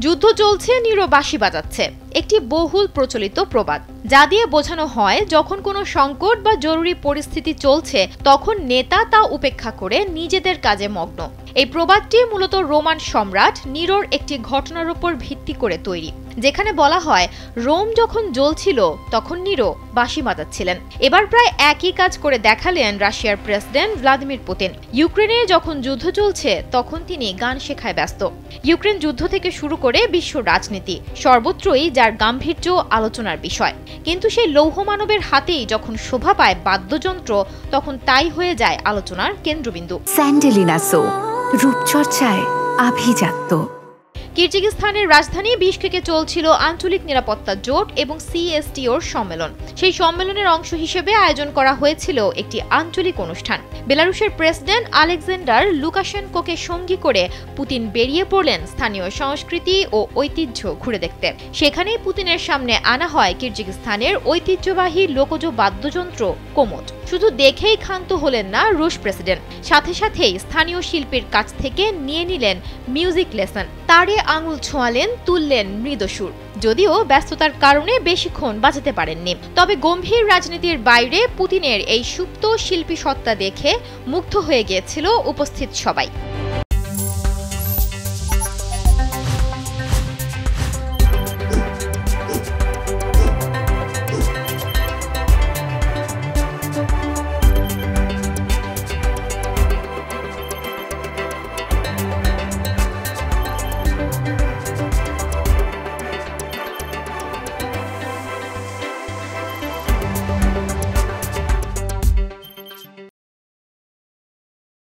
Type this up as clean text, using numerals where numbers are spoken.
যুদ্ধ চলছে, নিরো বাঁশি বাজাচ্ছে, একটি বহুল প্রচলিত প্রবাদ, যা দিয়ে বোঝানো হয় যখন কোনো সংকট বা জরুরি পরিস্থিতি চলছে তখন নেতা তা উপেক্ষা করে নিজেদের কাজে মগ্ন। এই প্রবাদটি মূলত রোমান সম্রাট নিরোর একটি ঘটনার উপর ভিত্তি করে তৈরি, যেখানে বলা হয় রোম যখন জ্বলছিল তখন নিরো বাঁশি বাজাচ্ছিলেন। এবার প্রায় একই কাজ করে দেখালেন রাশিয়ার প্রেসিডেন্ট ভ্লাদিমির পুতিন। ইউক্রেনে যখন যুদ্ধ চলছে তখন তিনি গান শেখায় ব্যস্ত। ইউক্রেন যুদ্ধ থেকে শুরু করে বিশ্ব রাজনীতি সর্বত্রই যার গাম্ভীর্য আলোচনার বিষয়। কিন্তু সেই লৌহ মানবের হাতেই যখন শোভা পায় বাদ্যযন্ত্র, তখন তাই হয়ে যায় আলোচনার কেন্দ্রবিন্দু। স্যান্ডেলিনা সো, রূপচর্চায় আভিজাত্য। কিরজিজস্তানের রাজধানী বিশকেকে চলছিল আঞ্চলিক নিরাপত্তা জোট এবং সিএসটিওর সম্মেলন। সেই সম্মেলনের অংশ হিসেবে আয়োজন করা হয়েছিল একটি আঞ্চলিক অনুষ্ঠান। বেলারুশের প্রেসিডেন্ট আলেকজান্ডার লুকাশেনকোকে সঙ্গী করে পুতিন বেরিয়ে পড়লেন স্থানীয় সংস্কৃতি ও ঐতিহ্য ঘুরে দেখতে। সেখানেই পুতিনের সামনে আনা হয় কিরজিজস্তানের ঐতিহ্যবাহী লোকজ বাদ্যযন্ত্র কোমোট। শুধু দেখেই ক্ষান্ত হলেন না রুশ প্রেসিডেন্ট, সাথে সাথেই স্থানীয় শিল্পীর কাছ থেকে নিয়ে নিলেন মিউজিক লেসন। তারে আঙুল ছোঁয়ালেন, তুললেন মৃদুসুর। যদিও ব্যস্ততার কারণে বেশিক্ষণ বাজাতে পারেননি, তবে গম্ভীর রাজনীতির বাইরে পুতিনের এই সুপ্ত শিল্পী সত্তা দেখে মুগ্ধ হয়ে গিয়েছিল উপস্থিত সবাই।